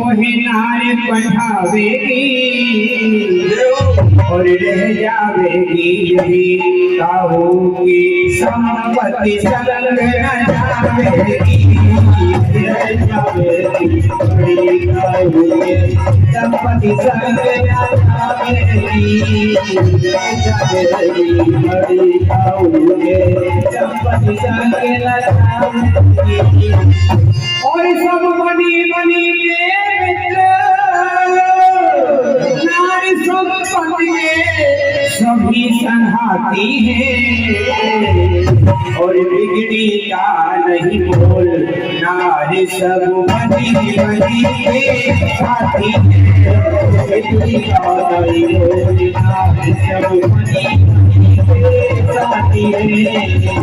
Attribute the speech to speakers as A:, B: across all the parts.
A: तोहे नार पढ़ावेगी और रह जावेगी यही काहू की संपत्ति संग न जावेगी, रह जावेगी बड़ी काहू की संपत्ति संग न जावेगी, रह जावेगी बड़ी काहू की संपत्ति संग न जावेगी। और सब बनी बनी के मित्र नारी संपत्ति में सभी संहाती है और बिगड़ी का नहीं बोल नारी सब बनी बनी के साथी है, बिगड़ी का नहीं बोल नारी सब बनी साथी है,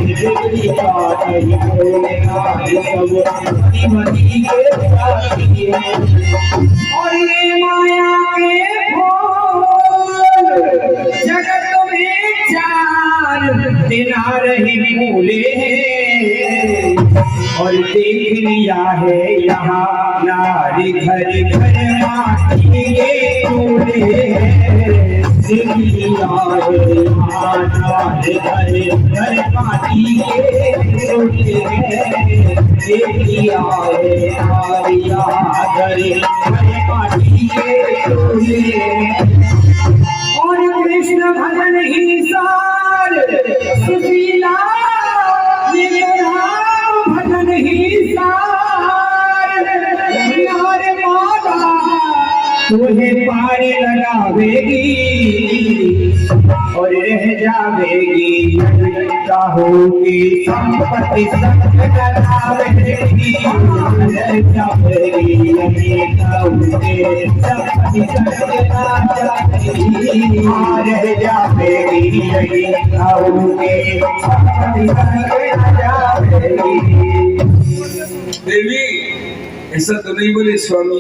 A: बिगड़ी का नहीं बोल नारी सब बनी के साथी है। और ये माया के फूल जगत में चार दिनार ही फूले हैं और देख लिया है यहाँ नारी घर घर माटी के चूल्हे हैं, देख लिया है यहाँ नारी घर घर माटी के चूल्हे हैं, देख लिया है नारी यहाँ घर घर माटी के चूल्हे हैं। और कृष्ण भजन ही सार सुशीला राम भजन ही सार नारे माता तुझे पार लगावेगी और रह जावेगी काहूँगी संपत्ति संग लगावेगी, रह जावेगी काहूँगी संपत्ति संग लगावेगी, रह जावेगी काहूँगी संपत्ति संग लगावेगी।
B: देवी ऐसा तो नहीं बोले स्वामी,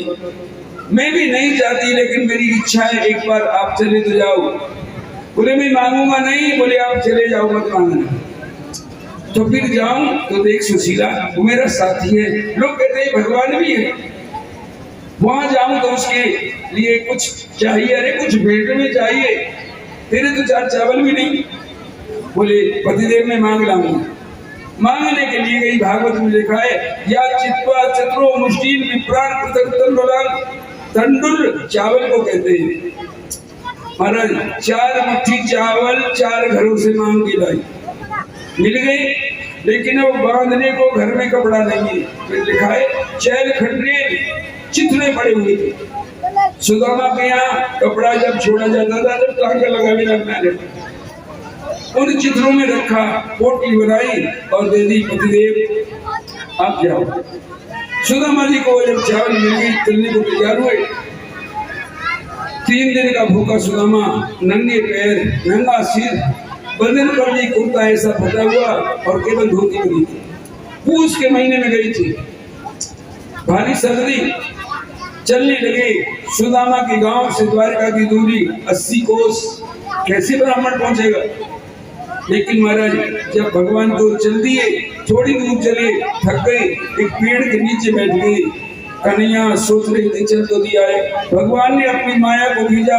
B: मैं भी नहीं चाहती लेकिन मेरी इच्छा है एक बार आप चले तो जाओ। बोले मैं मांगूंगा नहीं, बोले आप चले जाओ मत मांगना। तो फिर जाऊं तो देख सुशीला वो मेरा साथी है, लोग कहते हैं भगवान भी है, वहां जाऊं तो उसके लिए कुछ चाहिए, अरे कुछ भेंट में चाहिए, तेरे तो चार चावल भी नहीं। बोले पतिदेव में मांग लाऊंगा। मांगने के लिए गई, भागवत में लिखा है या चित्वा चतुरो मुष्टिन विप्राण पृथक तंडुल चावल को कहते हैं। महाराज 4 मुट्ठी चावल 4 घरों से मांग के लाई, मिल गई, लेकिन अब बांधने को घर में कपड़ा नहीं है। फिर लिखा है चैल खंडे चिथड़े पड़े हुए थे। सुदामा के यहाँ कपड़ा जब छोड़ा जाता था जब टांका लगाने लगना रहता, उन चित्रों में रखा, पोटली बनाई और दे दी, पतिदेव आप जाओ। सुदामा जी को जब चावल मिल गई चलने को तैयार हुए। 3 दिन का भूखा सुदामा, नंगे पैर नंगा सिर, बदन पर भी कुर्ता ऐसा फटा हुआ और केवल धोती बनी थी। पूस के महीने में गई थी, भारी सर्दी, चलने लगे। सुदामा के गांव से द्वारका की दूरी 80 कोस, कैसे ब्राह्मण पहुंचेगा। लेकिन महाराज जब भगवान को चल दिए, थोड़ी दूर चले, थक गए, एक पेड़ के नीचे बैठ गए। कन्हैया सोच रही थी चल तो दिया है, भगवान ने अपनी माया को भेजा,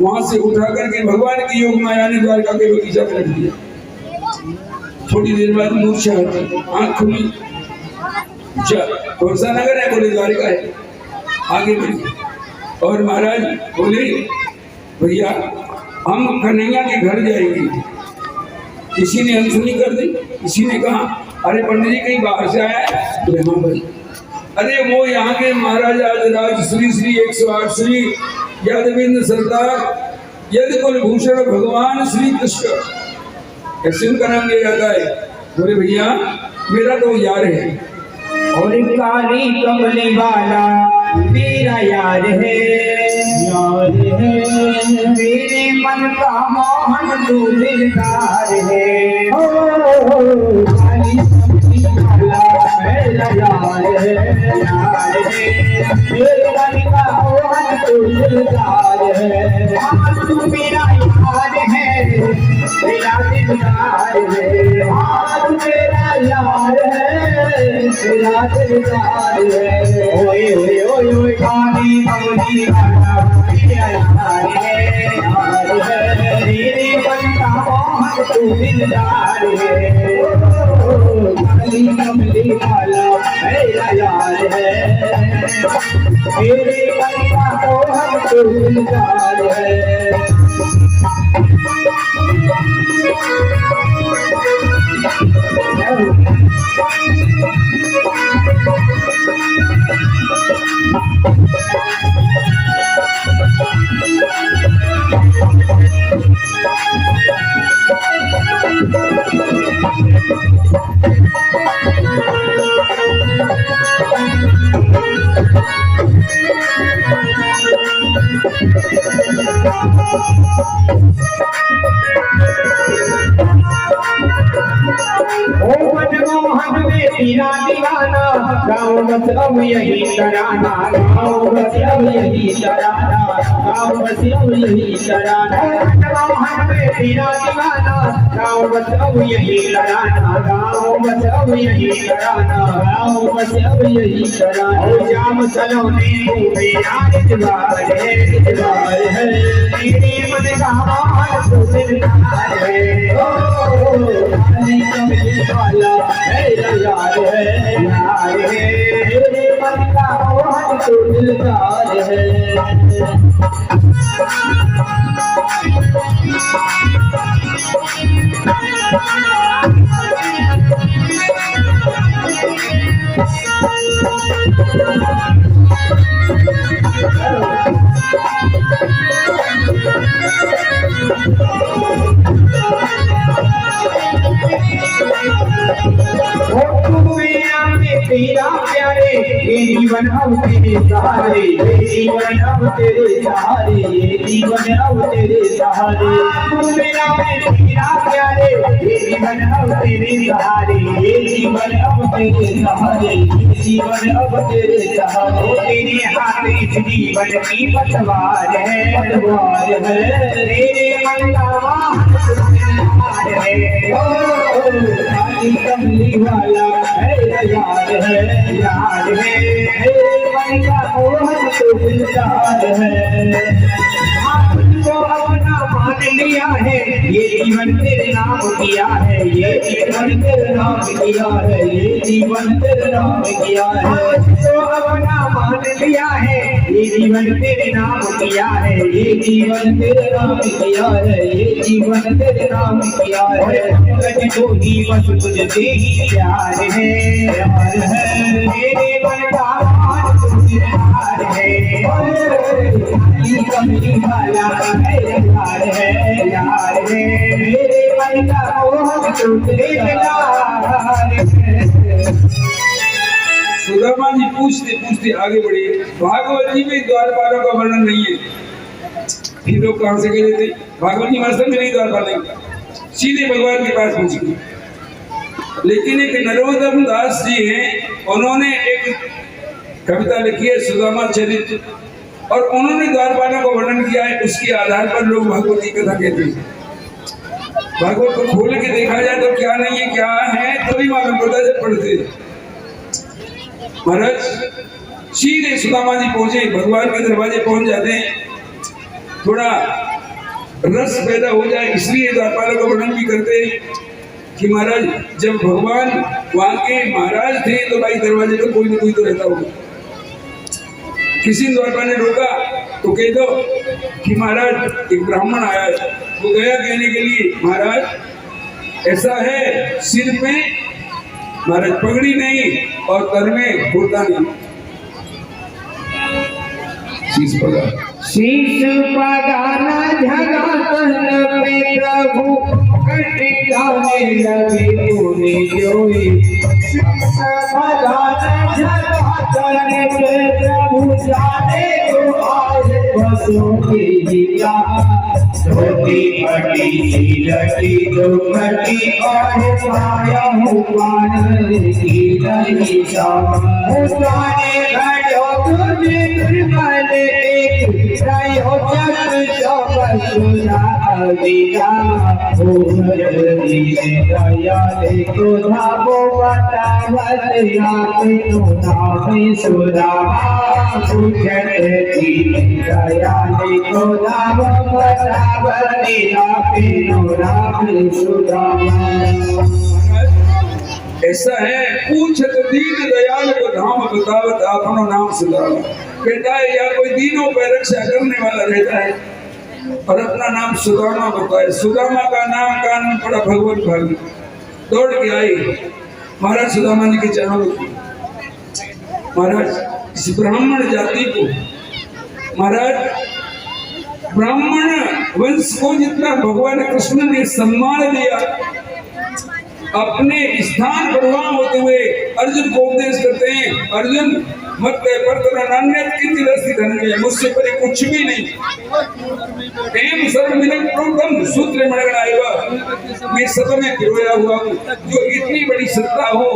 B: वहां से उठा करके भगवान की योग माया ने द्वारका के बगीचा में रख दिया। थोड़ी देर बाद मूर्छा हटी, आंख खुली, कौन सा नगर है, बोले द्वारका है। आगे बढ़ी और महाराज बोले भैया हम कन्हैया के घर जाएंगे। किसी ने अनसुनी कर दी, किसी ने कहा अरे पंडित जी कहीं बाहर से आया है। बोले हाँ भाई, अरे वो यहाँ के महाराजा राज श्री श्री 108 श्री यादवेंद्र सरदार यदि कुलभूषण भगवान श्री कृष्ण, कैसे उनका नाम लिया जाता है। बोले भैया मेरा तो यार है,
A: और काली कमली वाला मेरा यार है, मेरे मन का मोहन तू दिलदार है। काली कमली वाला मेरा यार है, मेरे मन का मोहन तू दिलदार है। तू मेरा यार है, मेरा दिलदार है, आज मेरा यार है, मेरा दिलदार है। ओए ओए ओए ओए काली कमली वाला मेरा यार है, मेरे मन का मोहन तू दिलदार है। काली कमली वाला मेरा यार है, मेरे मन का मोहन तू दिलदार है। मनमोहन में तेरा दीवाना, गाँव बस अब यही तराना, गाँव बस अब यही तराना, गाँव बस अब यही तराना। मनमोहन में तेरा दीवाना, गाँव बस अब यही तराना, गाँव बस अब यही तराना, गाँव बस अब यही तराना। ओ जाम सलोने मेरा इतबार है, इतबार है, तेरे मन का मोहन तू दिलदार है। काली कमली वाला मेरा यार है, यार है, मेरे मन का मोहन तू दिलदार है। तेरा प्यारे ये जीवन अब तेरे सहारे, ये जीवन अब तेरे सहारे, ये जीवन अब तेरे सहारे। तू मेरा मैं तेरा प्यारे ये जीवन अब तेरे सहारे, ये जीवन अब तेरे सहारे, ये जीवन अब तेरे सहारे। तेरे हाथ इस जीवन की पतवार है, पतवार है, तेरे मन का वाहन है। काली कमली वाला मेरा यार है, यार है, मेरे मन का मोहन तू दिलदार है। तो अपना मान लिया है, ये जीवन तेरे नाम किया है, ये जीवन तेरे नाम किया है, ये जीवन तेरे नाम किया है। तो अपना मान लिया है, ये जीवन तेरे नाम किया है, ये जीवन तेरे नाम किया है, ये जीवन तेरे नाम किया है। तो ही बस तुझसे ही प्यार है, प्यार है, मेरे मन का मान तुझसे है। काली कमली वाला मेरा यार है, यार है, मेरे मन का मोहन तू दिलदार है।
B: सुदामा जी पूछते पूछते आगे बढ़े। भागवत जी में द्वारपालों का वर्णन नहीं है। ये लोग कहाँ से गए थे? भागवत जी मास्टर में नहीं द्वारपाल नहीं, सीधे भगवान के पास पहुंचे। लेकिन एक नरोत्तम दास जी हैं, उन्होंने एक कविता लिखी है सुदामा चरित्र, और उन्होंने द्वारपालों का वर्णन किया है। उसके आधार पर लोग भागवत की कथा कहते हैं। भागवत को खोल के देखा जाए तो क्या नहीं है क्या है तभी मालूम पड़ता है पढ़ते। महाराज सीधे सुदामा जी पहुंचे, भगवान के दरवाजे पहुंच जाते हैं। थोड़ा रस पैदा हो जाए इसलिए द्वारपालों का वर्णन भी करते हैं कि महाराज जब भगवान वहां के महाराज थे तो भाई दरवाजे पर कोई ना कोई तो रहता होगा। किसी द्वारपाल ने रोका तो कह दो कि महाराज एक ब्राह्मण आया है। वो गया कहने के लिए महाराज ऐसा है, सिर में महाराज पगड़ी नहीं और तर में कुर्ता नहीं, शीश
A: पगाना झगा तन पे प्रभु कटी जाने लगे पूरे जोई। पगाना झगा तन पे प्रभु जाने को आज बसों की जिया। धोती फटी सी लटी दुखटी और पाया हूँ पान की नहीं जाने घड़ों तुझे दुर्बल एक प्रयोजक सब सुना दिया हो जल्दी दयाले को धाबो बतावत आपनो नाम सुरामा पूछत जी दयाले को धाबो बतावत आपनो नाम सुरामा।
B: ऐसा है, पूछत दीन दयाल को धाम बतावत आपनो नाम सुधामा। कहता है या कोई दीनों पर रक्षा करने वाला रहता है और अपना नाम सुदामा बताए। सुदामा का नाम कान में पड़ा, भगवत भागी दौड़ के आई महाराज सुदामा जी के चरणों में। महाराज इस ब्राह्मण जाति को, महाराज ब्राह्मण वंश को जितना भगवान कृष्ण ने सम्मान दिया, अपने स्थान पर वहां होते हुए अर्जुन को उपदेश करते हैं, अर्जुन मत मुझसे परे कुछ भी नहीं। एम सर्वमिदं प्रोक्तम सूत्रे मणगणायवा, मैं सब में पिरोया हुआ हूँ। जो इतनी बड़ी सत्ता हो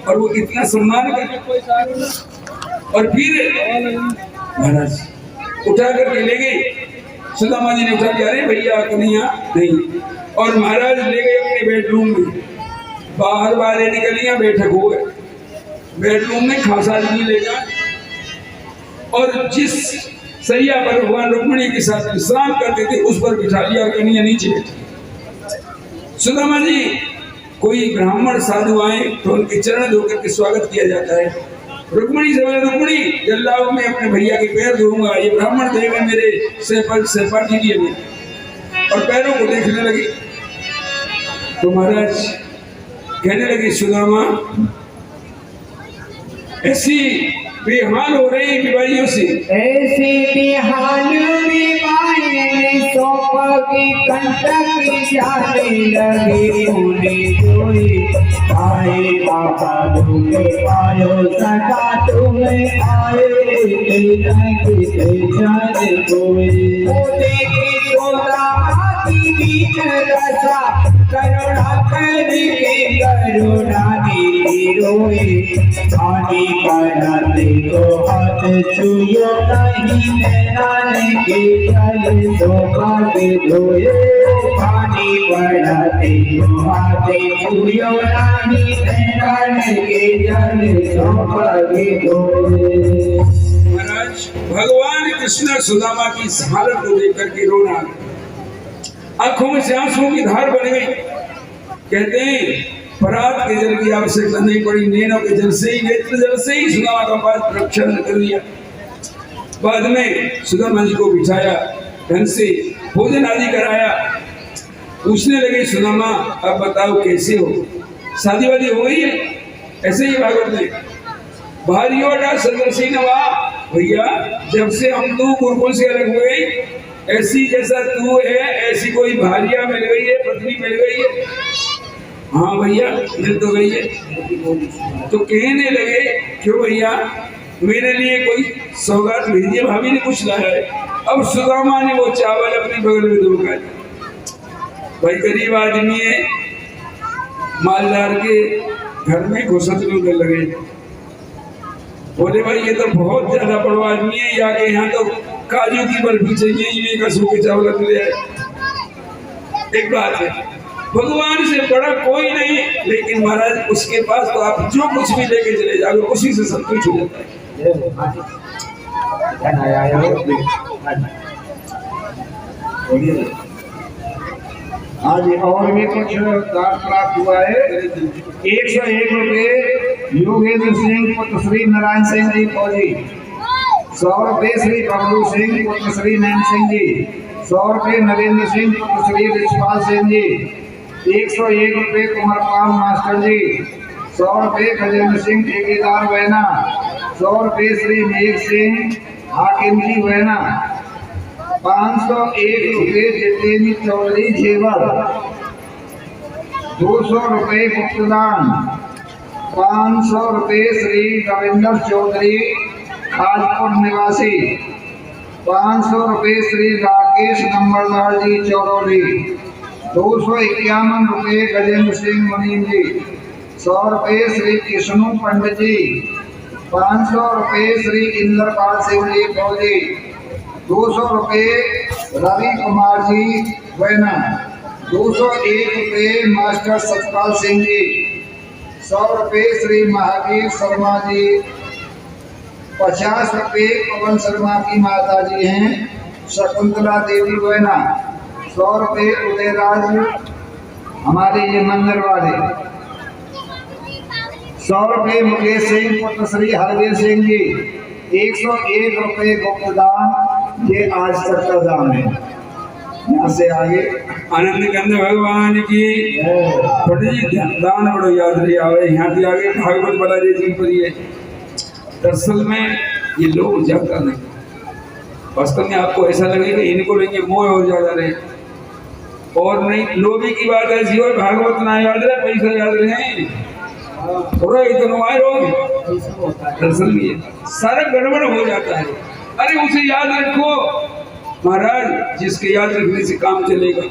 B: और वो इतना सम्मान करे। और फिर महाराज उठा करके ले गए, सुदामा जी ने उठा के, अरे भैया कन्हैया नहीं। और महाराज ले गए अपने बेडरूम में, बाहर वाले निकलिया बैठक हो गए बेडरूम में, खासा आदमी ले गया और जिस सैया पर भगवान रुक्मिणी के साथ विश्राम करते थे उस पर बिठा लिया, कन्हैया नीचे बैठे। सुदामा जी कोई ब्राह्मण साधु आए तो उनके चरण धोकर के स्वागत किया जाता है। रुक्मिणी से बोले, रुक्मिणी जल्लाओ मैं अपने भैया के पैर धोऊंगा, ये ब्राह्मण देव मेरे सहपाठी लिए में। और पैरों को देखने लगे तो महाराज कहने लगे, सुदामा ऐसी बेहाल हो रही बीमारियों से,
A: ऐसी बेहाल बीमारी सोपी कंटक जाने लगे। उन्हें जोई आए बाबा धोखे पायो सदा तुम्हें आए जाने कोई देखी रसा करुणा करके करुणा दी रोए पानी कराते को हाथ छुयो नहीं नैनाने के जल तो भागे धोए पानी कराते को हाथ छुयो नहीं नैनाने के जल तो भागे धोए।
B: महाराज भगवान कृष्ण सुदामा की हालत को देख करके रोना, आंखों में से आंसुओं की धार बन गई। कहते हैं परात के जल की आवश्यकता नहीं पड़ी, नैनों के जल से ही, नेत्र जल से ही सुदामा का पाद रक्षण कर लिया। बाद में सुदामा जी को बिठाया, ढंग से भोजन आदि कराया। पूछने लगे, सुदामा अब बताओ कैसे हो, शादी वादी हो गई है? ऐसे ही भागवत में भारी ओडा सदर्शी नवा, भैया जब से हम तू गुरुकुल से अलग हुए, ऐसी जैसा तू है ऐसी कोई भारिया मिल गई है, पत्नी मिल गई है? हाँ भैया मिल तो गई है। तो कहने लगे, क्यों भैया मेरे लिए कोई सौगात भेजिए, भाभी ने कुछ लाया है। अब सुदामा ने वो चावल अपने बगल में धोखा दिया। भाई गरीब आदमी है, मालदार के घर में घुसत में लगे, बोले भाई ये तो बहुत ज्यादा बड़ा आदमी है, आगे यहाँ तो काजू की बर्फी चाहिए, ये का सूखे चावल ले आए। एक बात है, भगवान से बड़ा कोई नहीं, लेकिन महाराज उसके पास तो आप जो कुछ भी लेके चले जाओगे उसी से संतुष्ट हो जाता है।
C: आज और भी कुछ दान प्राप्त हुआ है। 101 रुपये योगेंद्र सिंह पुत्र श्री नारायण सिंह जी फौजी, 100 रुपये श्री बबलू सिंह पुत्र श्री नैन सिंह जी, 100 रुपये नरेंद्र सिंह पुत्र श्री रिचपाल सिंह जी, 101 रुपये कुमारपाल मास्टर जी, 100 रुपये गजेंद्र सिंह ठेकेदार वैना, 100 रुपये श्री मेघ सिंह हाकिम जी वैना, 501 रुपये जितेंद्र चौधरी जेवर, 200 रुपये गुप्तदान, 500 रुपये श्री रविंद्र चौधरी खाजपुर निवासी, 500 रुपये श्री राकेश नंबरदार जी चौरौली, 251 रुपये गजेंद्र सिंह मुनीम जी, 100 रुपये श्री कृष्णू पंडित जी, 500 रुपये श्री इंद्रपाल सिंह जी फौजी, 200 रुपये रवि कुमार जी वैना, 201 रुपये मास्टर सतपाल सिंह जी, 100 रुपये श्री महावीर शर्मा जी, 50 रुपये पवन शर्मा की माता जी हैं शकुंतला देवी वैना, 100 रुपये उदयराज हमारे ये मंदिर वाले, 100 रुपये मुकेश सिंह पुत्र श्री हरवीर सिंह जी, 101 रुपये गुप्तदान, ये आज तक का दान है। यहाँ से आगे
B: आनंद कंद भगवान की जी दान बड़ो याद रही आवे। यहाँ भी आगे भागवत बड़ा जी पर ये दरअसल में ये लोग जाता नहीं, वास्तव में आपको ऐसा लगेगा इनको लेंगे मोह और ज्यादा रहे, और नहीं लोभी की बात ऐसी हो भागवत ना याद रहे पैसा याद रहे थोड़ा इतना दरअसल में सारा गड़बड़ हो जाता है। अरे उसे याद रखो महाराज, जिसके याद रखने से काम चलेगा।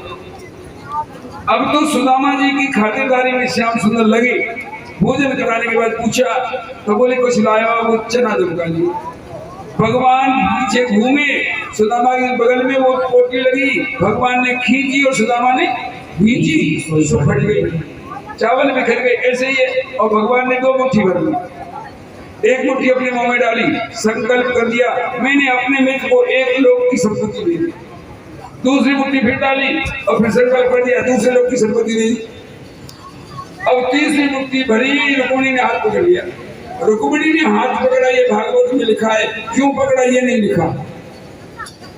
B: अब तो सुदामा जी की खातिरदारी में श्याम सुंदर लगे, भोजन कराने के बाद पूछा तो बोले कुछ लाया, वो चना दमका लिया। भगवान पीछे घूमे, सुदामा के बगल में वो पोटली लगी, भगवान ने खींची और सुदामा ने भींची, सो फट गई, चावल बिखर गए। ऐसे ही है, और भगवान ने 2 मुट्ठी भर ली, एक मुट्ठी अपने मुंह में डाली, संकल्प कर दिया मैंने अपने मित्र को 1 लोक की संपत्ति दे दी, दूसरी मुट्ठी फिर डाली और फिर संकल्प कर दिया दूसरे लोक की संपत्ति दे दी। अब तीसरी मुट्ठी भरी, रुक्मिणी ने हाथ पकड़ लिया। रुक्मिणी ने हाथ पकड़ा ये भागवत में लिखा है, क्यों पकड़ा ये नहीं लिखा,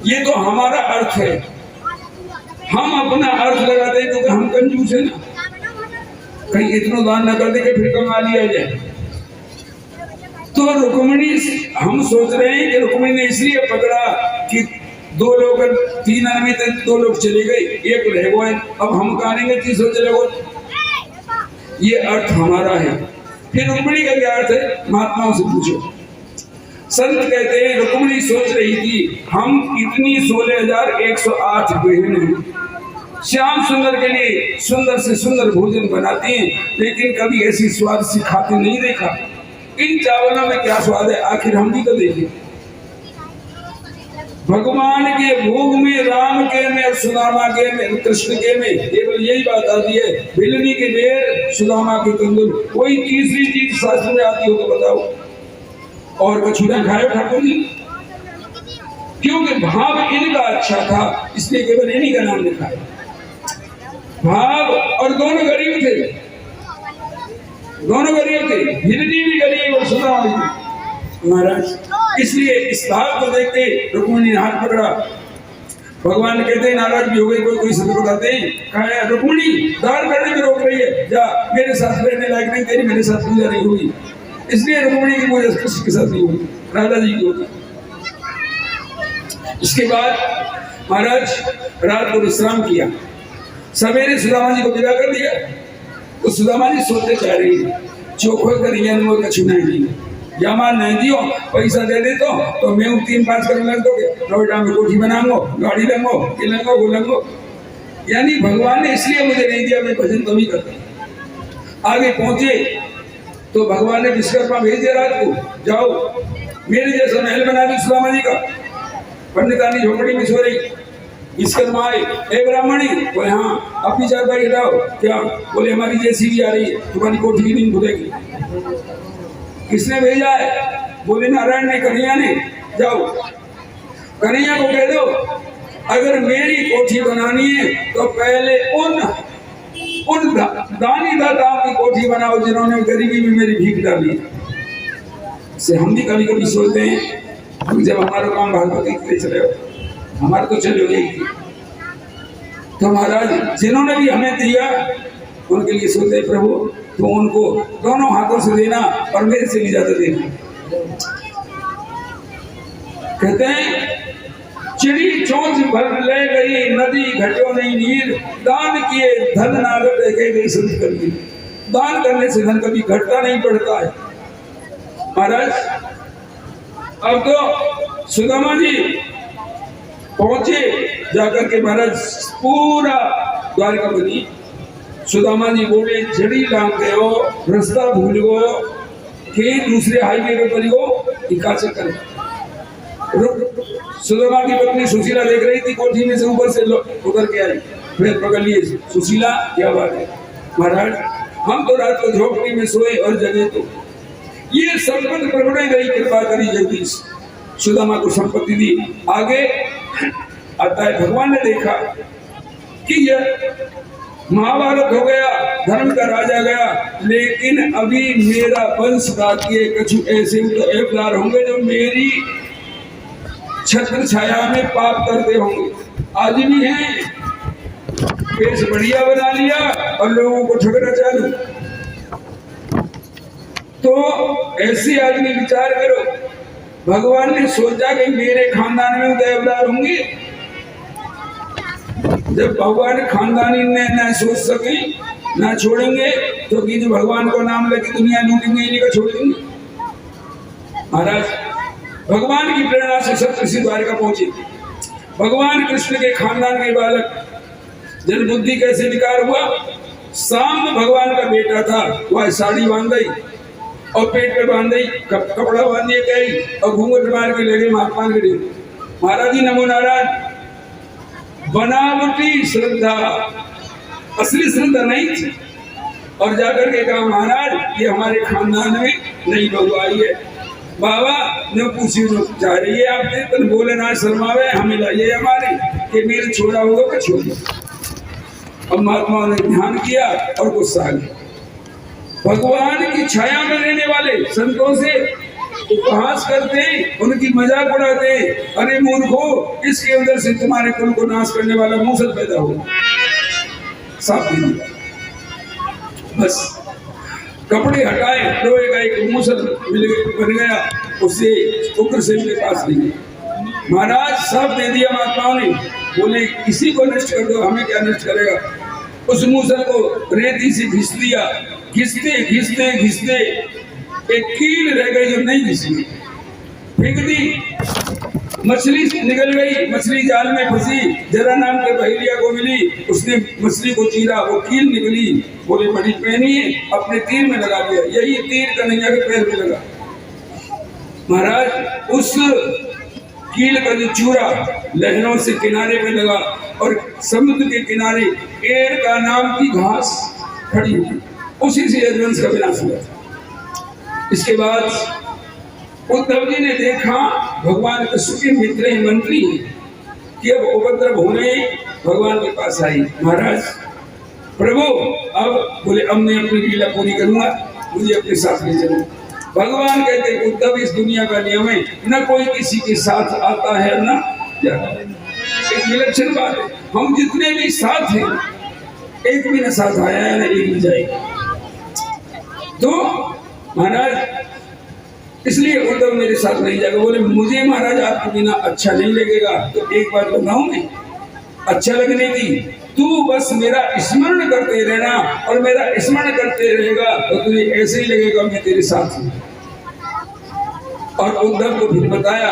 B: ये तो हमारा अर्थ है, हम अपना अर्थ लगाते हैं क्योंकि हम कंजूस है ना, कहीं इतना दान न कर दे कि फिर कमा लिया जाए। तो रुक्मिणी, हम सोच रहे हैं कि रुक्मिणी ने इसलिए पकड़ा कि 2 लोग 3 आदमी तक 2 लोग चले गए, 1 रह गए, अब हम कहानेंगे 300 चले गए, ये अर्थ हमारा है। फिर रुक्मिणी का क्या अर्थ है, महात्माओं से पूछो। संत कहते हैं रुक्मिणी सोच रही थी हम इतनी 16,108 बहनें हैं, श्याम सुंदर के लिए सुंदर से सुंदर भोजन बनाते हैं, लेकिन कभी ऐसी स्वाद से खाते नहीं देखा, इन चावलों में क्या स्वाद है, आखिर हम भी तो देखें। भगवान के भोग में, राम के में, सुदामा के में, कृष्ण के में केवल यही बात आती है, भिलनी के बेर, सुदामा के कंदुल, कोई तीसरी चीज शास्त्र में आती हो तो बताओ। और कछुआ खाए ठाकुर जी, क्योंकि भाव इनका अच्छा था इसलिए केवल इन्हीं का नाम लिखा है। भाव, और दोनों गरीब थे, दोनों गरीब थे, भिलनी भी गरीब और सुदामा भी महाराज, इसलिए इस भाव को देखते रुक्मिणी ने हाथ पकड़ा। भगवान कहते हैं नाराज भी हो गए, कोई सत्य बताते हैं, कहा रुक्मिणी दान करने में रोक रही है, जा मेरे साथ रहने लायक नहीं, तेरी मेरे साथ पूजा नहीं होगी, इसलिए रुक्मिणी की पूजा कृष्ण के साथ नहीं होगी, राधा जी की होगी। इसके बाद महाराज रात को विश्राम किया, सवेरे सुदामा जी को विदा कर दिया। तो सुदामा जी सोते जा रही है, चोखो कर कछुना नहीं, जमा नहीं दियो पैसा दे दे तो मैं 3-5 करोड़ लग दोगे, नोएडा में कोठी बनाऊंगो, गाड़ी लंगो, ये लंगो, वो लंगो। यानी भगवान ने इसलिए मुझे नहीं दिया, मैं भजन तो भी करता। आगे पहुंचे तो भगवान ने विश्वकर्मा भेज दिया रात को, जाओ मेरे जैसा महल बना दी सुदामा जी का। पंडितानी झोपड़ी में सो रही, विश्वकर्मा आए, ए ब्राह्मणी, बोले हाँ अपनी चारपाई हटाओ, क्या बोले हमारी जैसी भी आ रही है, तुम्हारी कोठी की नहीं खुलेगी। किसने भेजा है, बोले नारायण ने, कन्हैया ने, जाओ कन्हैया को कह दो अगर मेरी कोठी बनानी है तो पहले उन दानी दाताओं की कोठी बनाओ जिन्होंने गरीबी में मेरी भीख डाली। से हम भी कभी कभी सोचते हैं जब हमारा काम भागवत चले हो, हमारा तो चले हो यही, तो महाराज जिन्होंने भी हमें दिया उनके लिए सोचते हैं प्रभु तो उनको दोनों हाथों से देना और मेरे से भी ज्यादा देना। कहते हैं चिड़ी चोंच भर ले गई, नदी घटो नहीं नीर, दान किए धन नागत गए गई सदी कर दी। दान करने से धन कभी घटता नहीं पड़ता है महाराज। अब तो सुदामा जी पहुंचे, जाकर के महाराज पूरा द्वारका बनी। सुदामा जी बोले जड़ी लांग गए हो, रास्ता भूल गो, कि दूसरे हाईवे पे पड़ी हो कि का चक्कर रुक। सुदामा की पत्नी सुशीला देख रही थी, कोठी में से ऊपर से उतर के आई, फिर पकड़ लिए। सुशीला क्या बात है महाराज, हम तो रात को झोपड़ी में सोए और जगे तो ये संपत्ति प्रभुने गई, कृपा करी जगदीश, सुदामा को संपत्ति दी। आगे आता है भगवान ने देखा कि यह महाभारत हो गया, धर्म का राजा गया, लेकिन अभी मेरा वंश बाकी है। कुछ ऐसे अवतार होंगे जो मेरी छत्र छाया में पाप करते होंगे, आज भी हैं। पेश बढ़िया बना लिया और लोगों को ठगना चालू। तो ऐसे आदमी विचार करो, भगवान ने सोचा कि मेरे खानदान में उदय अवतार होंगे। जब भगवान खानदानी ने न सोच सके न छोड़ेंगे तो कि जो भगवान को नाम लेके दुनिया लूटेंगे, इन्हीं का छोड़ेंगे। महाराज भगवान की प्रेरणा से सप्तऋषि द्वारिका पहुंचे। भगवान कृष्ण के खानदान के बालक जन बुद्धि कैसे विकार हुआ। सांब भगवान का बेटा था, वह साड़ी बांध गई और पेट पे बांध गई, कपड़ा बांध दिया गई और घूंघट मार के लगे महात्मा के लिए। महाराज जी नमो नारायण। बनावटी श्रद्धा, असली श्रद्धा नहीं थी। और जाकर के कहा महाराज ये हमारे खानदान में नहीं बहू आई है। बाबा ने पूछी जो चाह रही है आपने, तो बोले ना शर्मावे, हमें लाइए हमारे कि मेरे छोड़ा होगा तो छोड़िए। अब महात्मा ने ध्यान किया और गुस्सा आ गया। भगवान की छाया में रहने वाले संतों से उपहास करते, उनकी मजाक उड़ाते। अरे मूर्खो, इसके अंदर से तुम्हारे कुल को नाश करने वाला मूसल पैदा हो। साफ दे दिया, बस कपड़े हटाए, लोहे का एक मूसल बन गया, उससे उग्रसेन के पास ले गए। महाराज साफ दे दिया महात्माओं ने, बोले किसी को नष्ट कर दो, हमें क्या नष्ट करेगा। उस मूसल को रेती से घिस दिया, घिसते घिसते घिसते एक कील रह गई जो नहीं घिसी, फेंक दी। मछली निकल गई, मछली जाल में फंसी, जरा नाम के बहेलिया को मिली, उसने मछली को चीरा, वो कील निकली। बोले बड़ी पहनी है, अपने तीर में लगा दिया, यही तीर कन्हैया के पैर में लगा। महाराज उस कील का जो चूरा लहरों से किनारे पे लगा और समुद्र के किनारे एर का नाम की घास खड़ी हुई, उसी से यदुवंश का विनाश हुआ। इसके बाद उद्धव जी ने देखा भगवान कृष्ण के मित्र मंत्री कि अब उपद्रव होने भगवान के पास आई। महाराज प्रभु अब बोले अब मैं अपनी लीला पूरी करूंगा, मुझे अपने साथ ले चलो। भगवान कहते उद्धव इस दुनिया का नियम है, न कोई किसी के साथ आता है न जाता है। एक विलक्षण बात है, हम जितने भी साथ हैं एक भी न साथ आया है न एक भी जाएगा। तो महाराज इसलिए उद्धव मेरे साथ नहीं जाएगा। बोले मुझे महाराज आपके बिना अच्छा नहीं लगेगा। तो एक बात बताऊं मैं, अच्छा लगने की, तू बस मेरा स्मरण करते रहना और मेरा स्मरण करते रहेगा तो तुझे ऐसे ही लगेगा मैं तेरे साथ हूं। और उद्धव को फिर बताया,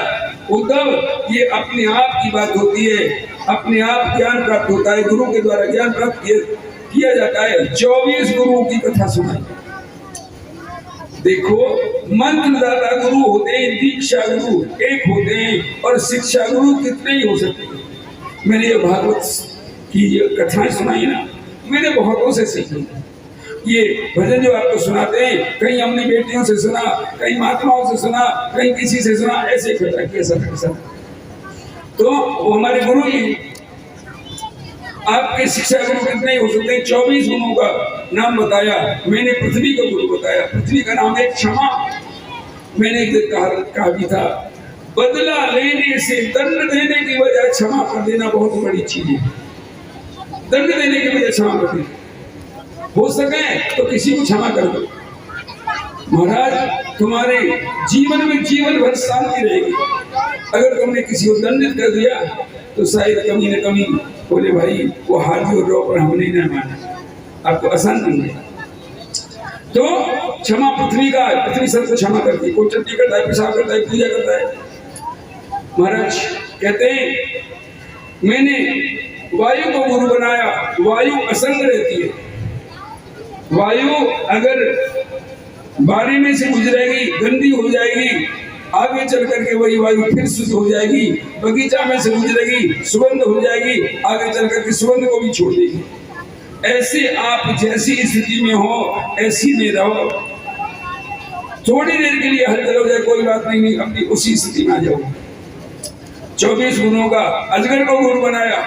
B: उद्धव ये अपने आप की बात होती है, अपने आप ज्ञान प्राप्त होता है, गुरु के द्वारा ज्ञान प्राप्त किया जाता है। 24 गुरुओं की कथा सुनाई। देखो मंत्रदाता गुरु होते हैं, दीक्षा गुरु एक होते हैं और शिक्षा गुरु कितने ही हो सकते हैं। मैंने ये भागवत की ये कथाएं सुनाई ना, मैंने बहुतों से सीखी। ये भजन जो आपको सुनाते हैं, कहीं हमने बेटियों से सुना, कहीं महात्माओं से सुना, कहीं किसी से सुना, ऐसे खतरा कैसा। तो वो हमारे गुरु ही। आपके शिक्षा गुरु कितने ही हो सकते हैं। 24 गुरुओं का नाम बताया मैंने। पृथ्वी का गुरु बताया, पृथ्वी का नाम है क्षमा। मैंने एक दिन कहा भी था, बदला लेने से दंड देने की वजह क्षमा कर देना बहुत बड़ी चीज है। दंड देने की वजह क्षमा कर देना, हो सके तो किसी को क्षमा कर दो। महाराज तुम्हारे जीवन में जीवन भर शांति रहेगी। अगर तुमने किसी को दंडित कर दिया तो शायद कमी न कमी बोले भाई वो हाथी और रो पर हमने नहीं माना, आपको आसान नहीं है। तो क्षमा पृथ्वी का, पृथ्वी सबको क्षमा करती है। कोई चट्टी करता है, पेशाब करता है, पूजा करता है। महाराज कहते हैं मैंने वायु को गुरु बनाया। वायु असंग रहती है। वायु अगर बारी में से गुजरेगी, गंदी हो जाएगी, आगे चल करके वही वायु फिर शुद्ध हो जाएगी। बगीचा में से गुजरेगी, सुगंध हो जाएगी, आगे चल करके सुगंध को भी छोड़ देगी। ऐसे आप जैसी स्थिति में हो ऐसी में रहो। थोड़ी देर के लिए हलचल हो जाए कोई बात नहीं, अपनी उसी स्थिति में आ जाओ। 24 गुणों का अजगर को गुरु बनाया,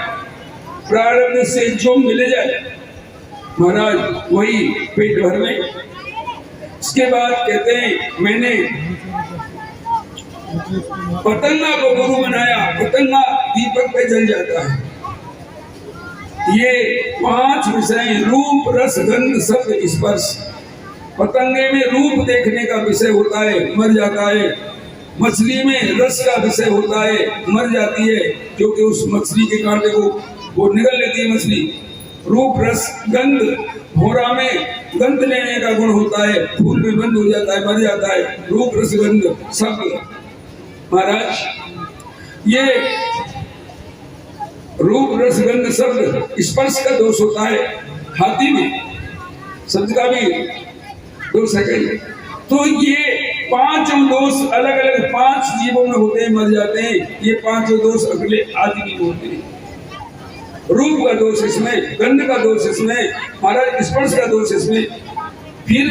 B: प्रारब्ध से जो मिल जाए महाराज वही पेट भर में। इसके बाद कहते हैं मैंने पतंगा को गुरु बनाया, पतंगा दीपक पे जल जाता है। ये 5 विषय रूप रस गंध शब्द स्पर्श। पतंगे में रूप देखने का विषय होता है, मर जाता है। मछली में रस का विषय होता है, मर जाती है, क्योंकि उस मछली के कांटे को वो निगल लेती है मछली। रूप रस गंध, भोरा में गंध लेने का गुण होता है, फूल में बंद हो जाता है, मर जाता है। रूप रस गंध शब्द महाराज, ये रूप रस गंध शब्द स्पर्श का दोष होता है। हाथी में शब्द का भी दोष है। तो ये 5 दोष अलग अलग 5 जीवों में होते हैं, मर जाते हैं। ये 5 दोष अगले आदमी में होते हैं। रूप का दोष इसमें, गंध का दोष इसमें, महाराज स्पर्श का दोष इसमें। फिर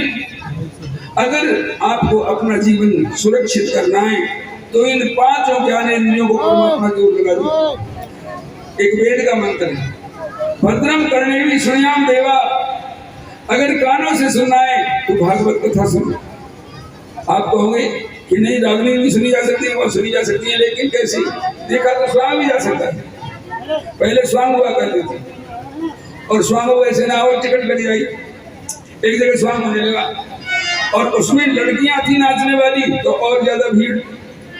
B: अगर आपको अपना जीवन सुरक्षित करना है तो इन 5 ज्ञानेंद्रियों को परमात्मा की ओर लगा दो। एक वेद का मंत्र है, भद्रम करने भी सुनियाम देवा। अगर कानों से सुनना है तो भागवत कथा सुनो। आप कहोगे कि नहीं रागनी भी सुनी जा सकती है, वह सुनी जा सकती है, लेकिन कैसे? देखा तो स्वांग भी जा सकता है। पहले स्वांग हुआ करते थे और स्वांग वैसे ना हो, टिकट लग जाएगी। एक जगह स्वांग होने लगा और उसमें लड़कियां थी नाचने वाली, तो और ज्यादा भीड़,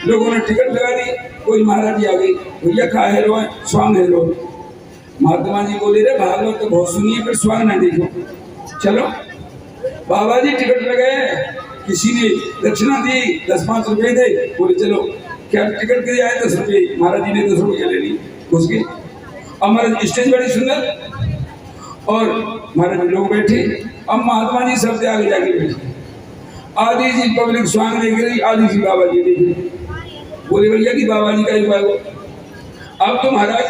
B: लोगों ने टिकट लगा दी। कोई महाराज जी आ गई, भैया खा है रो स्वांग है रो। महात्मा जी बोले रे भागवत तो बहुत सुनिए, फिर स्वांग ना देखो। चलो बाबा जी टिकट लगाए, किसी ने दक्षिणा दी, 10-5 रुपए दे, बोले चलो। क्या टिकट के लिए आए? 10 रुपए। महाराज जी ने 10 रुपया ले ली, घुस गए। अब महाराज स्टेज बड़ी सुंदर और महाराज लोग बैठे। अब महात्मा जी सबसे आगे जाके बैठे। आधी सी पब्लिक स्वांग देख रही, आधी सी बाबा जी देख रही। बोले भैया कि बाबा जी का ही बाबा। अब तो महाराज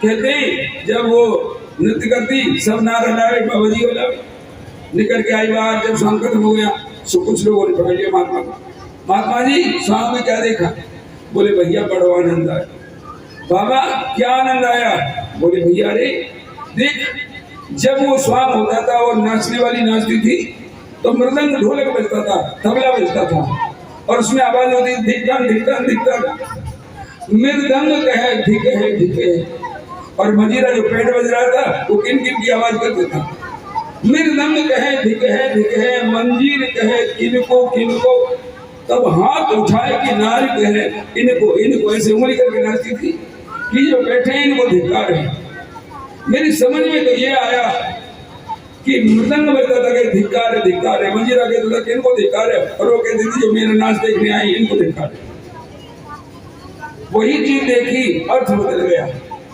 B: कहते हैं जब वो नृत्य करती सब नारा लाए, बाबा जी बोला निकल के आई बाहर। जब स्वांग खत्म हो गया तो कुछ लोगों ने पकड़ लिया महात्मा को। महात्मा जी स्वांग में क्या देखा? बोले भैया बड़ा आनंद आया। बाबा क्या आनंद आया? बोले भैया रे देख, जब वो स्वांग होता था और नाचने वाली नाचती थी तो मृदंग ढोलक बजता था, तबला बजता था और उसमें आवाज होती थी धिक्कन धिक्कन धिक्कन। मृदंग कहे धिके धिके और मजीरा जो पेट बज रहा था वो किन किन की आवाज करता था? मृदंग कहे धिके, मंजीर कहे किनको किनको। तब हाथ उठाए कि नारी कहे इनको इनको, ऐसे उंगली करके नाचती थी कि जो बैठे हैं इनको धिक्कार है। मेरी समझ में तो ये आया कि मृदंग बजता था कि धिक्कार है, मंजीरा कहता था कि इनको धिक्कार है, और वो कहती थी जो मेरा नाच देखने आई इनको धिक्कार है। वही चीज देखी, अर्थ बदल गया।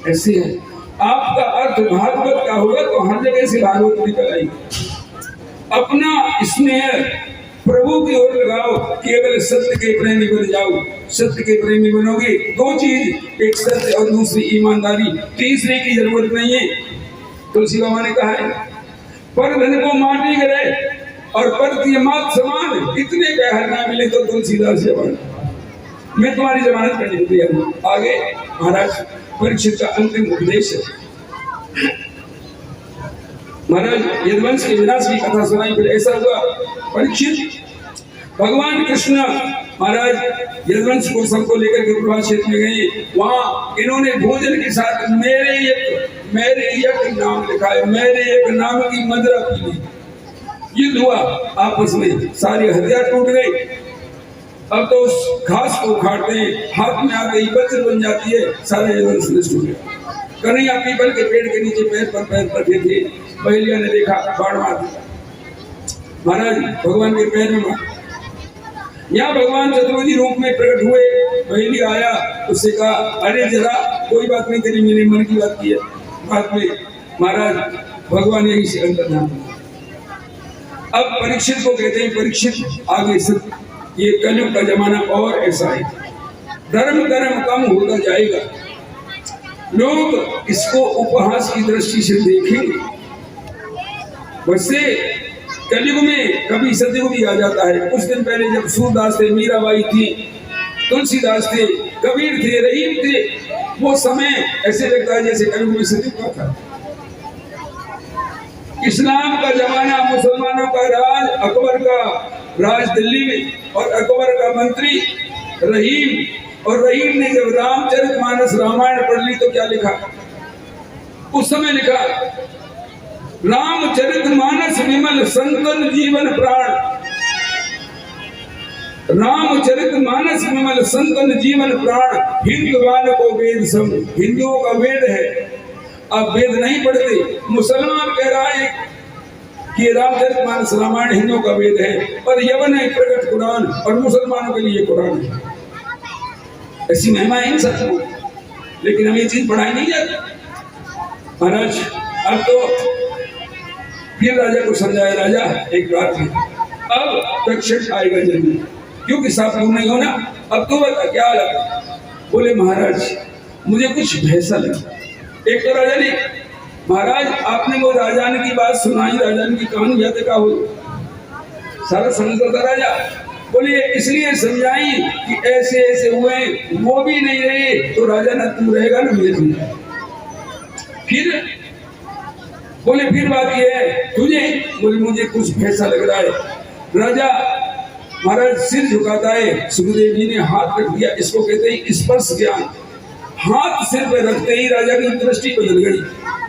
B: ऐसे है आपका अर्थ भागवत का होगा तो हर जगह से भागवत निकल आई। अपना स्नेह प्रभु की ओर लगाओ, केवल सत्य के प्रेमी बन जाओ। सत्य के प्रेमी बनोगे, 2 चीज, एक सत्य और दूसरी ईमानदारी। तीसरे की जरूरत नहीं है। तुलसी बाबा ने कहा है पर धन को माटी करे और पर मात समान, इतने कहर ना मिले तो तुलसीदास जवान। मैं तुम्हारी जमानत करने को तैयार हूँ। आगे महाराज परीक्षित का अंतिम उपदेश है। महाराज यदुवंश के विनाश की कथा सुनाई। फिर ऐसा हुआ परीक्षित, भगवान कृष्ण महाराज यदुवंश को सबको लेकर के प्रभास क्षेत्र में गए। वहां इन्होंने भोजन के साथ मेरे एक नाम लिखा है, मेरे एक नाम की मदिरा पी ली। युद्ध हुआ आपस में, सारे हथियार टूट गए। अब तो उस घास को उखाड़ते हैं, हाथ में आ गई वज्र बन जाती है, सारे यदुवंश नष्ट हो गया। कन्हैया पीपल के पेड़ के नीचे पैर पर बैठे थे। बहेलिया ने देखा, बाढ़ मार दिया। महाराज भगवान के पैर में मार। यहाँ भगवान चतुर्वेदी रूप में प्रकट हुए। बहेलिया आया, उससे कहा अरे जरा कोई बात नहीं, तेरी मेरे मन की बात की है। बाद में महाराज भगवान यही से अंतर्धान। अब परीक्षित को कहते हैं, परीक्षित आगे से ये कलयुग का जमाना और ऐसा है, धर्म कर्म कम होता जाएगा, लोग इसको उपहास की दृष्टि से देखेंगे। वैसे कलयुग में कभी सतयुग भी आ जाता है। कुछ दिन पहले जब सूरदास थे, मीराबाई थी, तुलसीदास थे, कबीर थे, रहीम थे, वो समय ऐसे लगता है जैसे कलयुग में सतयुग का था। इस्लाम का जमाना, मुसलमानों का राज, अकबर का राज दिल्ली में, और अकबर का मंत्री रहीम, और रहीम ने जब रामचरितमानस रामायण पढ़ ली तो क्या लिखा? उस समय लिखा, रामचरितमानस विमल संतन जीवन प्राण, रामचरितमानस विमल संतन जीवन प्राण, हिंदुवान को वेद सम। हिंदुओं का वेद है, अब वेद नहीं पढ़ते। मुसलमान कह रहा है कि रामचरितमानस रामायण हिंदुओं का वेद है, पर यवन है प्रकट कुरान, और मुसलमानों के लिए कुरान है। ऐसी महिमा है इन सबको, लेकिन हमें ये चीज पढ़ाई नहीं जाती। महाराज अब तो फिर राजा को समझाया, राजा एक बात है, अब तक्षक आएगा जल्दी, क्योंकि साफ लोग नहीं हो ना, अब तो बता क्या लगा? बोले महाराज मुझे कुछ भैसा लगा। एक तो राजा ने, महाराज आपने वो राजान की बात सुनाई, राजान की कहानी याद का हो, सारा समझता था राजा। बोले इसलिए समझाई कि ऐसे ऐसे हुए, वो भी नहीं रहे तो राजा ना तू रहेगा ना मैं रहूंगा। फिर बोले फिर बात ये है तुझे? बोले मुझे कुछ भैसा लग रहा है। राजा महाराज सिर झुकाता है, सुखदेव जी ने हाथ रख दिया, इसको कहते हैं स्पर्श ज्ञान। हाथ सिर पे रखते ही राजा की दृष्टि बदल गई,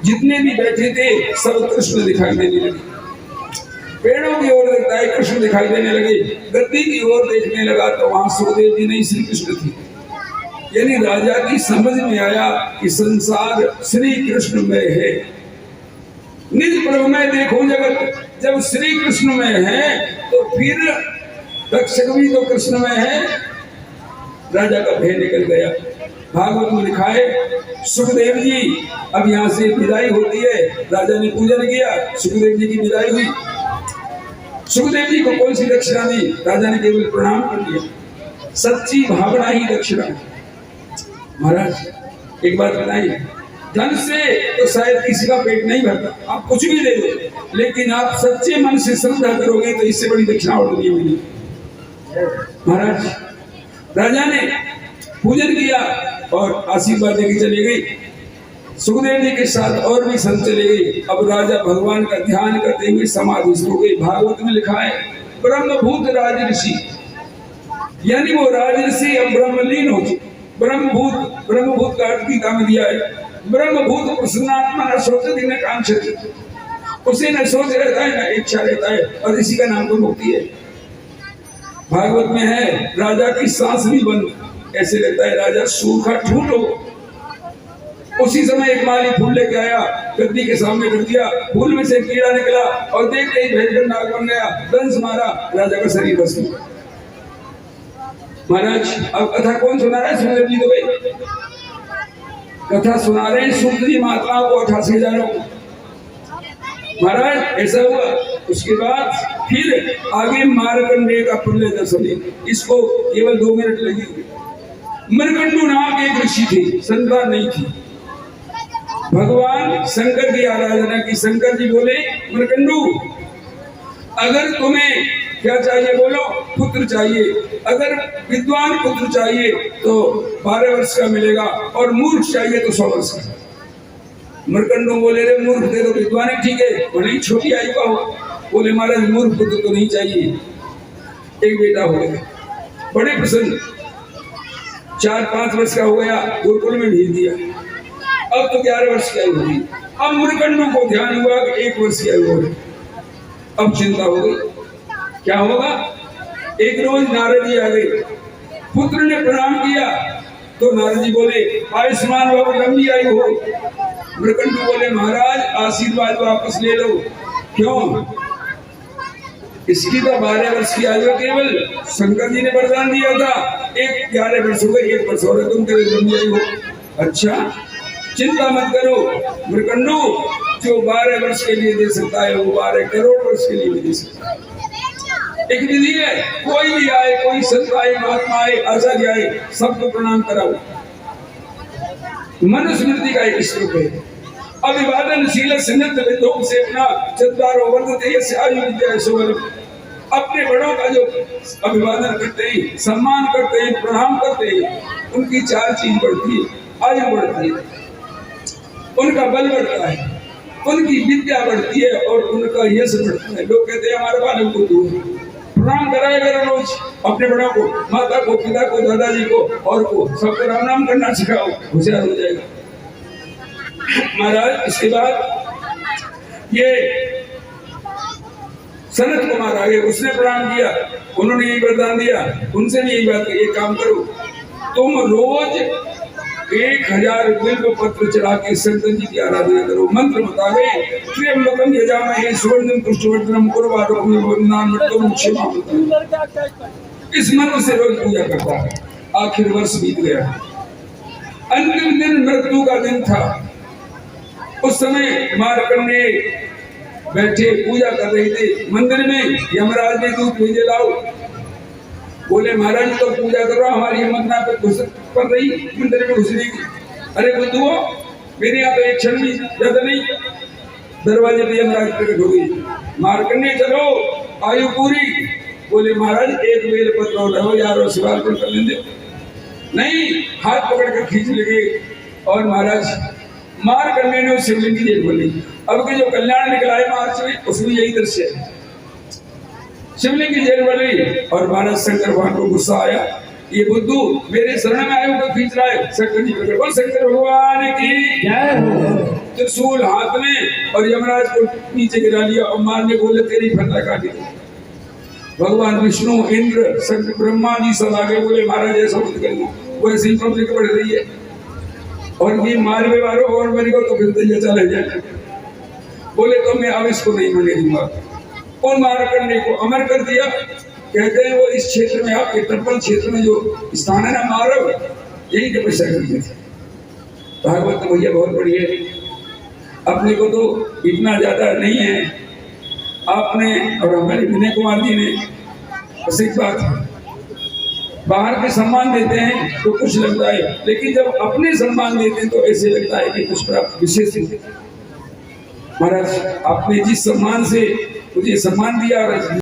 B: जितने भी बैठे थे सब कृष्ण दिखाई देने लगे, पेड़ों की ओर देखता है कृष्ण दिखाई देने लगे, गद्दी की ओर देखने लगा तो वहां सुखदेव जी नहीं श्री कृष्ण थी। यानी राजा की समझ में आया कि संसार श्री कृष्ण में है। निज प्रभु में देखो जगत, जब श्री कृष्ण में है तो फिर रक्षक भी तो कृष्ण में है। राजा का भय निकल गया। भागवत में लिखा है सुखदेव जी अब यहाँ से विदाई होती है, राजा ने पूजन किया, सुखदेव जी की विदाई हुई। सुखदेव जी को कौन सी दक्षिणा दी? राजा ने केवल प्रणाम कर दिया। सच्ची भावना ही दक्षिणा। महाराज एक बात बताइए, धन से तो शायद किसी का पेट नहीं भरता, आप कुछ भी ले लो, लेकिन आप सच्चे मन से श्रद्धा करोगे तो इससे बड़ी दक्षिणा और दुनिया में नहीं। महाराज राजा ने पूजन किया और आशीर्वाद देके चले गए। सुखदेव जी के साथ और भी संत चले गए। अब राजा भगवान का ध्यान करते हुए समाधिस्थ हो गए। भागवत में लिखा है ब्रह्मभूत राज ऋषि, यानी वो राज ऋषि अब ब्रह्मलीन हो चुके। ब्रह्मभूत का अर्थ गीता में दिया है, ब्रह्मभूत प्रसन्नात्मा न सोचती न कांक्षति, उसे न सोच रहता है न इच्छा रहता है, और इसी का नाम तो मुक्ति है। भागवत में है राजा की सांस भी बंद, ऐसे लगता है राजा सूखा ठूंठ हो। उसी समय एक माली फूल लेके आया, गद्दी के सामने रख दिया, फूल में से कीड़ा निकला और देखते ही भयंकर नाग बन गया, दंश मारा, राजा का शरीर बस गया। महाराज अब कथा कौन सुना रहा है? सुखदेव जी तो गए, कथा सुना रहे हैं सूत जी महात्माओं को 88,000। महाराज ऐसा हुआ। उसके बाद फिर आगे मार्कंडेय का पुण्य दर्शन, इसको केवल 2 मिनट लगे। मरकंडू नाम के एक ऋषि थे, संतान नहीं थी। भगवान शंकर की आराधना की। शंकर जी बोले मरकंडू अगर तुम्हें क्या चाहिए बोलो? पुत्र चाहिए। अगर विद्वान पुत्र चाहिए तो 12 वर्ष का मिलेगा, और मूर्ख चाहिए तो 100 वर्ष का। मरकंडू बोले रे मूर्ख दे दो, विद्वान है ठीक है, बड़ी छोटी आयु का हो। बोले महाराज मूर्ख पुत्र तो नहीं चाहिए। एक बेटा हो गया, बड़े प्रसन्न, 4-5 वर्ष का हो गया, गुरुकुल में भेज दिया। अब तो 11 वर्ष की आयु होगी। अब मरकंडू को ध्यान हुआ कि 1 वर्ष की आयु हो गई। अब चिंता हो गई, क्या होगा? एक रोज नारद जी आ गए, पुत्र ने प्रणाम किया तो नारद जी बोले आयुष्मान बाबू लंबी आयु हो। मरकंडू बोले महाराज आशीर्वाद वापस ले लो। क्यों? इसकी तो 12 वर्ष की आयु केवल शंकर जी ने वरदान दिया था, एक 11 वर्ष हो गए, 1 वर्ष हो रहा, तुम तेरे लंबी आयु हो। अच्छा चिंता मत करो मरकंडू, जो 12 वर्ष के लिए दे सकता है वो 12 करोड़ वर्ष के लिए भी दे सकता है। एक विधि है, कोई भी आए, कोई संत आए, महात्मा आए, आचार्य आए, सबको प्रणाम कराओ। मनुस्मृति का एक श्लोक है, अभिवादनशील सिन्नत विद्रोह से अपना चत्वारो वर्धते यस्य आयु विद्या सुवर्ग। अपने बड़ों का जो अभिवादन करते हैं, सम्मान करते हैं, प्रणाम करते हैं, उनकी 4 चीज बढ़ती है, आयु बढ़ती है, उनका बल बढ़ता है, उनकी विद्या बढ़ती है और उनका यश बढ़ता है। लोग कहते हैं हमारे बालक को दूर प्रणाम कराया करो रोज, अपने बड़ों को, माता को, पिता को, दादाजी को और को सबको राम नाम करना सिखाओ, होशियार हो जाएगा। महाराज इसके बाद ये सनत कुमार आ गए, उसने प्रणाम किया, उन्होंने यही वरदान दिया, उनसे भी यही बात, ये काम करो, तुम रोज 1000 बिल्व पत्र चढ़ा के शंकर जी की आराधना करो। मंत्र बतावे त्र्यंबकम यजामहे सुवर्णम पुष्टिवर्धनम उर्वारुकम वंदनामृतम क्षमामृतम। इस मंत्र से रोज पूजा करता है। आखिर वर्ष बीत गया, अंतिम दिन मृत्यु का दिन था। उस समय मार्कंडेय बैठे पूजा कर रहे थे मंदिर में। यमराज ने दूध भेजे, लाओ। बोले महाराज तो पूजा कर रहा, हमारी हिम्मत ना पर रही मंदिर में घुसने की। अरे बुद्धू, मेरे यहाँ तो एक क्षण भी ज्यादा नहीं। दरवाजे पे यमराज प्रकट हो गई, मार्कंडेय चलो, आयु पूरी। बोले महाराज एक बेल पत्र रहो यार, सवाल कर लेंगे। नहीं, हाथ पकड़ कर खींच लगे और महाराज मार्कंडेय ने शिवलिंग की जेल बोली। अब के जो कल्याण निकला है मार्च में, उसमें यही दृश्य है। शिवलिंग की जेल बनी और महाराज शंकर भगवान को गुस्सा आया, ये बुद्धू मेरे शरण में आए हुए खींच रहा है। शंकर जी प्रकट, बोल शंकर भगवान की जय हो। त्रिशूल हाथ में और यमराज को नीचे गिरा लिया और मारने बोले तेरी फंदा काटी। भगवान विष्णु, इंद्र, शंकर, ब्रह्मा जी सब आगे बोले महाराज ऐसा मत करना, वो ऐसी ही पब्लिक बढ़ रही है और ये मार में मारो और मेरे को तो फिर दैया चले जाए। बोले तो मैं अब इसको नहीं मरने दूंगा। और मार्कंडेय को अमर कर दिया। कहते हैं वो इस क्षेत्र में, आपके तर्पण क्षेत्र में जो स्थान है ना मारव, यही तपस्या करते थे। भागवत तो भैया बहुत बड़ी है, अपने को तो इतना ज्यादा नहीं है। आपने और हमारे विनय कुमार जी ने बस एक बात, बाहर के सम्मान देते हैं तो कुछ लगता है, लेकिन जब अपने सम्मान देते हैं तो ऐसे लगता है कि कुछ प्राप्त विशेष है। महाराज आपने जिस सम्मान से मुझे सम्मान दिया,